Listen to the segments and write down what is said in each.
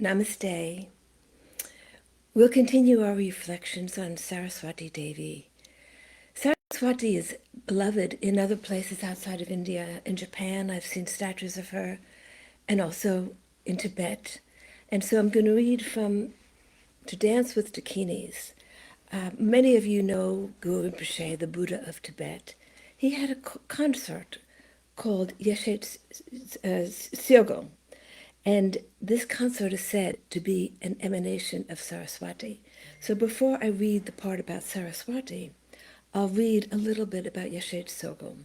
Namaste. We'll continue our reflections on Saraswati Devi. Saraswati is beloved in other places outside of India. In Japan, I've seen statues of her, and also in Tibet. And so I'm going to read from To Dance with Dakinis. Many of you know Guru Rinpoche, the Buddha of Tibet. He had a consort called Yeshe Tsogyal. And this consort is said to be an emanation of Saraswati. So before I read the part about Saraswati, I'll read a little bit about Yeshe Tsogyal.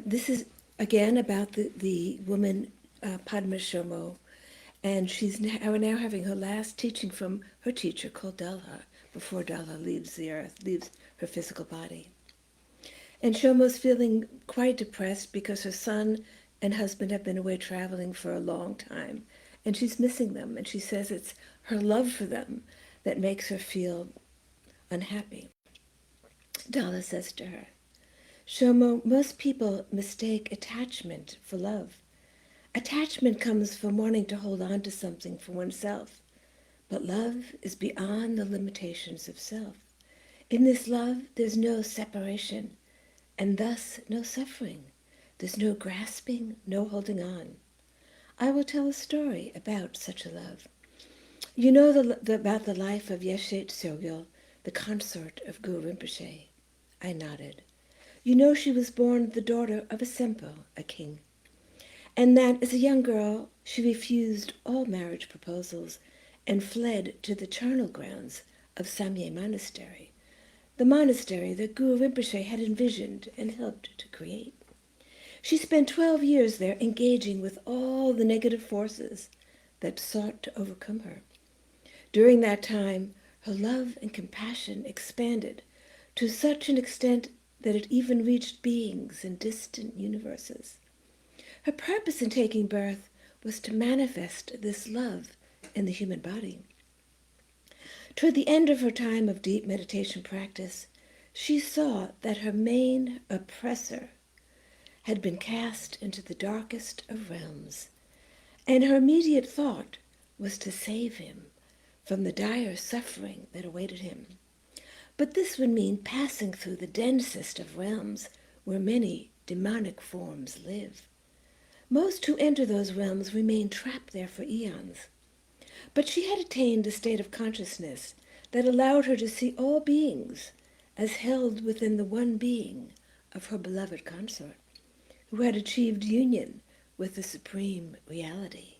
This is, again, about the woman Padma Shomo, and she's now having her last teaching from her teacher called Dalha, before Dalha leaves the earth, leaves her physical body. And Shomo's feeling quite depressed because her son and husband have been away traveling for a long time, and she's missing them, and she says it's her love for them that makes her feel unhappy. Dalha says to her, Shomo, most people mistake attachment for love. Attachment comes from wanting to hold on to something for oneself, but love is beyond the limitations of self. In this love, there's no separation, and thus no suffering. There's no grasping, no holding on. I will tell a story about such a love. You know about the life of Yeshe Tsogyal, the consort of Guru Rinpoche. I nodded. You know she was born the daughter of a sempo, a king, and that as a young girl she refused all marriage proposals and fled to the charnel grounds of Samye Monastery, the monastery that Guru Rinpoche had envisioned and helped to create. She spent 12 years there engaging with all the negative forces that sought to overcome her. During that time, her love and compassion expanded to such an extent that it even reached beings in distant universes. Her purpose in taking birth was to manifest this love in the human body. Toward the end of her time of deep meditation practice, she saw that her main oppressor had been cast into the darkest of realms, and her immediate thought was to save him from the dire suffering that awaited him. But this would mean passing through the densest of realms where many demonic forms live. Most who enter those realms remain trapped there for eons. But she had attained a state of consciousness that allowed her to see all beings as held within the one being of her beloved consort, who had achieved union with the supreme reality.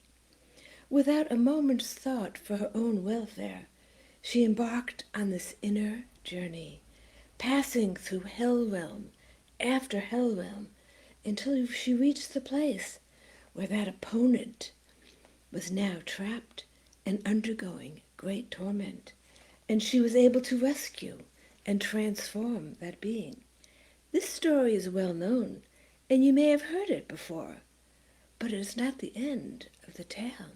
Without a moment's thought for her own welfare, she embarked on this inner journey, passing through hell realm after hell realm until she reached the place where that opponent was now trapped and undergoing great torment, and she was able to rescue and transform that being. This story is well known, and you may have heard it before, but it is not the end of the tale.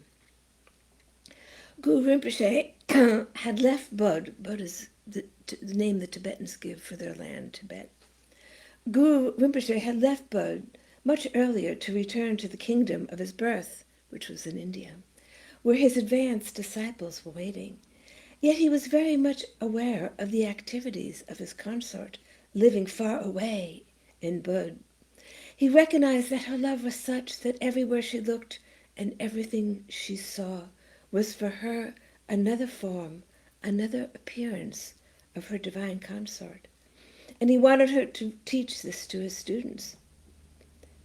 Guru Rinpoche had left Bod. Bod is the name the Tibetans give for their land, Tibet. Guru Rinpoche had left Bod much earlier to return to the kingdom of his birth, which was in India, where his advanced disciples were waiting. Yet he was very much aware of the activities of his consort living far away in Bod. He recognized that her love was such that everywhere she looked and everything she saw was for her another form, another appearance of her divine consort. And he wanted her to teach this to his students.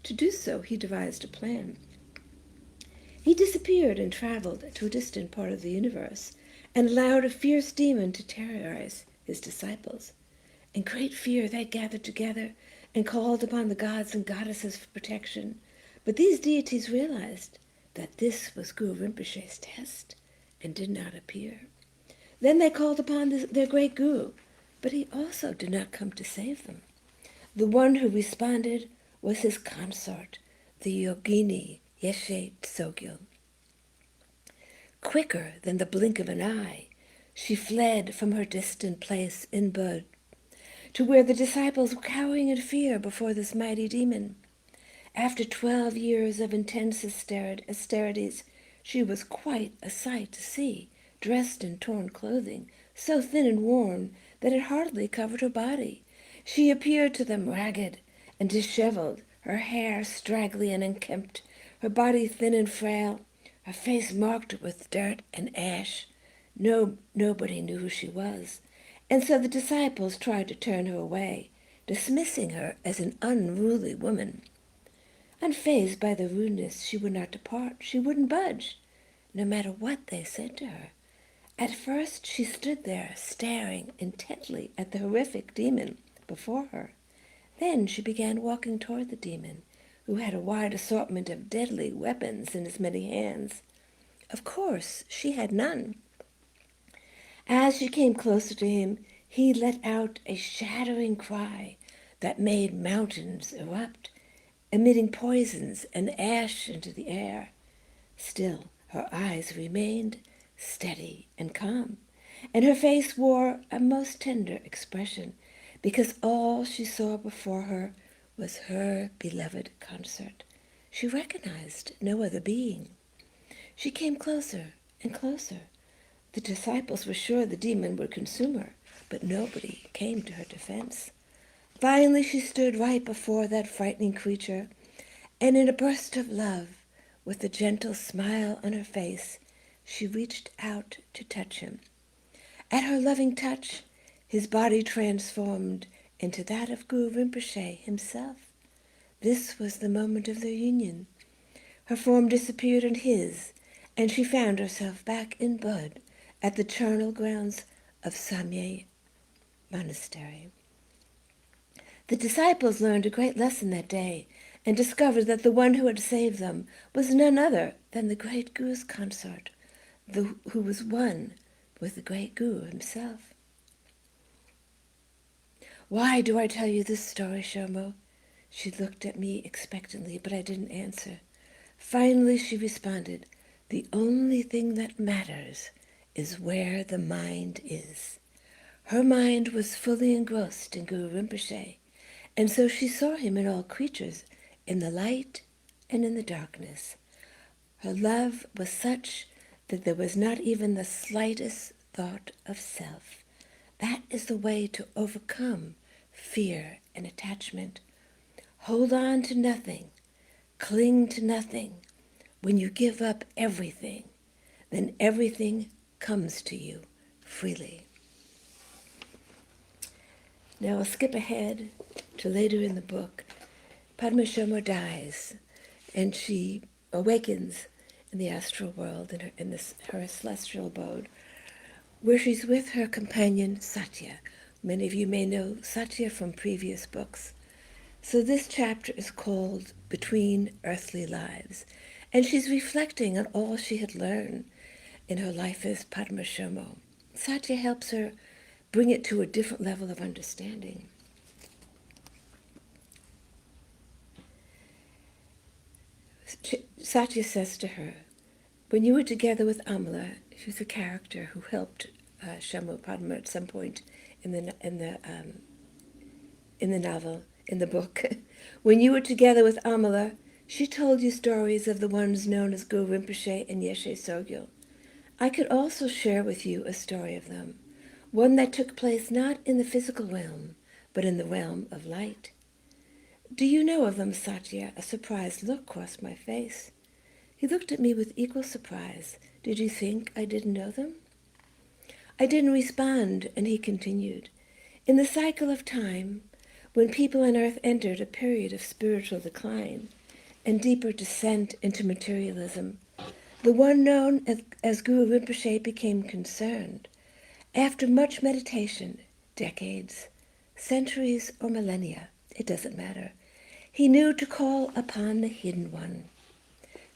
To do so, he devised a plan. He disappeared and traveled to a distant part of the universe and allowed a fierce demon to terrorize his disciples. In great fear, they gathered together and called upon the gods and goddesses for protection. But these deities realized that this was Guru Rinpoche's test and did not appear. Then they called upon their great guru, but he also did not come to save them. The one who responded was his consort, the yogini Yeshe Tsogyal. Quicker than the blink of an eye, she fled from her distant place in Bod to where the disciples were cowering in fear before this mighty demon. After 12 years of intense austerities, She was quite a sight to see, dressed in torn clothing, so thin and worn that it hardly covered her body. She appeared to them ragged and disheveled, her hair straggly and unkempt, her body thin and frail, her face marked with dirt and ash. Nobody knew who she was, and so the disciples tried to turn her away, dismissing her as an unruly woman. Unfazed by the rudeness, she would not depart. She wouldn't budge, no matter what they said to her. At first she stood there, staring intently at the horrific demon before her. Then she began walking toward the demon, who had a wide assortment of deadly weapons in his many hands. Of course, she had none. As she came closer to him, he let out a shattering cry that made mountains erupt, emitting poisons and ash into the air. Still, her eyes remained steady and calm, and her face wore a most tender expression, because all she saw before her was her beloved consort. She recognized no other being. She came closer and closer. The disciples were sure the demon would consume her, but nobody came to her defense. Finally, she stood right before that frightening creature, and in a burst of love, with a gentle smile on her face, she reached out to touch him. At her loving touch, his body transformed into that of Guru Rinpoche himself. This was the moment of their union. Her form disappeared in his, and she found herself back in Bud at the charnel grounds of Samye Monastery. The disciples learned a great lesson that day and discovered that the one who had saved them was none other than the great Guru's consort, who was one with the great Guru himself. Why do I tell you this story, Shomo? She looked at me expectantly, but I didn't answer. Finally, she responded, the only thing that matters is where the mind is. Her mind was fully engrossed in Guru Rinpoche, and so she saw him in all creatures, in the light and in the darkness. Her love was such that there was not even the slightest thought of self. That is the way to overcome fear and attachment. Hold on to nothing, cling to nothing. When you give up everything, then everything comes to you freely. Now I'll skip ahead to later in the book. Padmasambhava dies, and she awakens in the astral world, in her celestial abode, where she's with her companion Satya. Many of you may know Satya from previous books. So this chapter is called Between Earthly Lives, and she's reflecting on all she had learned in her life as Padmasambhava. Satya helps her bring it to a different level of understanding. Satya says to her, when you were together with Amala, who's a character who helped Shambhu Padma at some point in the novel, in the book, when you were together with Amala, she told you stories of the ones known as Guru Rinpoche and Yeshe Sogyal. I could also share with you a story of them, one that took place not in the physical realm, but in the realm of light. Do you know of them, Satya? A surprised look crossed my face. He looked at me with equal surprise. Did you think I didn't know them? I didn't respond, and he continued. In the cycle of time, when people on earth entered a period of spiritual decline and deeper descent into materialism, the one known as Guru Rinpoche became concerned. After much meditation, decades, centuries, or millennia, it doesn't matter, he knew to call upon the Hidden One.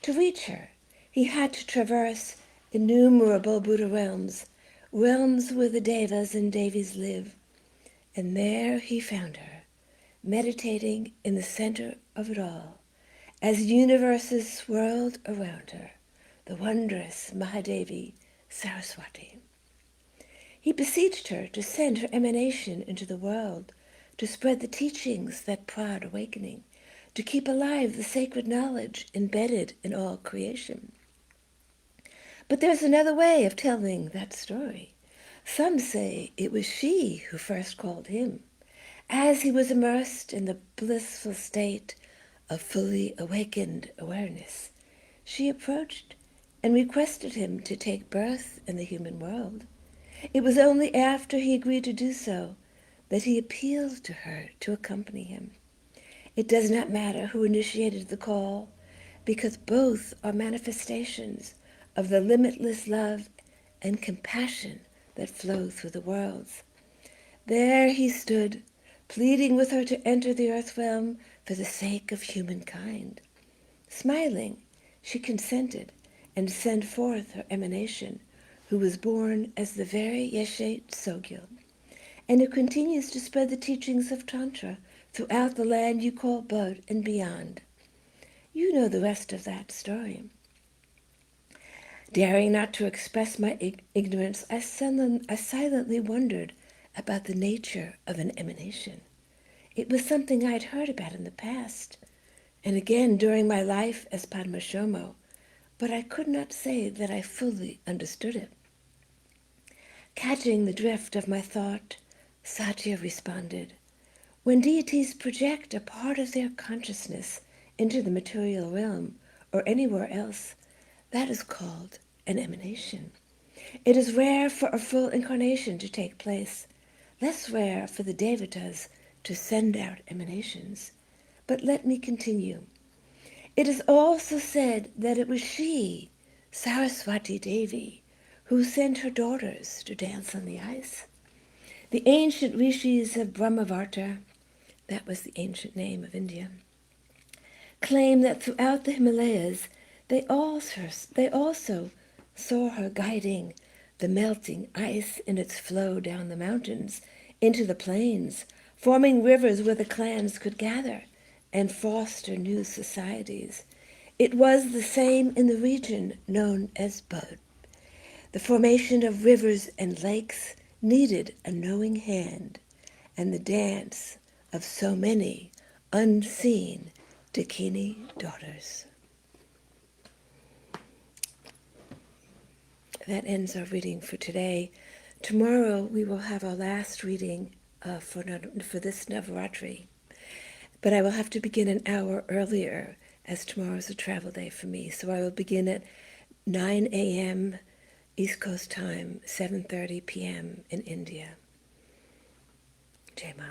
To reach her, he had to traverse innumerable Buddha realms, realms where the Devas and Devis live. And there he found her, meditating in the center of it all, as universes swirled around her, the wondrous Mahadevi Saraswati. He beseeched her to send her emanation into the world, to spread the teachings that prod awakening, to keep alive the sacred knowledge embedded in all creation. But there's another way of telling that story. Some say it was she who first called him, as he was immersed in the blissful state of fully awakened awareness. She approached and requested him to take birth in the human world. It was only after he agreed to do so that he appealed to her to accompany him. It does not matter who initiated the call, because both are manifestations of the limitless love and compassion that flow through the worlds. There he stood, pleading with her to enter the earth realm for the sake of humankind. Smiling, she consented and sent forth her emanation, who was born as the very Yeshe Tsogyal, and who continues to spread the teachings of Tantra throughout the land you call Bod and beyond. You know the rest of that story. Daring not to express my ignorance, I silently wondered about the nature of an emanation. It was something I'd heard about in the past, and again during my life as Padmashomo, but I could not say that I fully understood it. Catching the drift of my thought, Satya responded, "When deities project a part of their consciousness into the material realm or anywhere else, that is called an emanation. It is rare for a full incarnation to take place, less rare for the devatas to send out emanations. But let me continue. It is also said that it was she, Saraswati Devi, who sent her daughters to dance on the ice. The ancient rishis of Brahmavarta, that was the ancient name of India, claim that throughout the Himalayas they also saw her guiding the melting ice in its flow down the mountains into the plains, forming rivers where the clans could gather and foster new societies. It was the same in the region known as Bod. The formation of rivers and lakes needed a knowing hand and the dance of so many unseen Dakini daughters. That ends our reading for today. Tomorrow we will have our last reading for this Navaratri. But I will have to begin an hour earlier, as tomorrow is a travel day for me. So I will begin at 9 a.m. East Coast time, 7:30 p.m. in India. Jai Ma.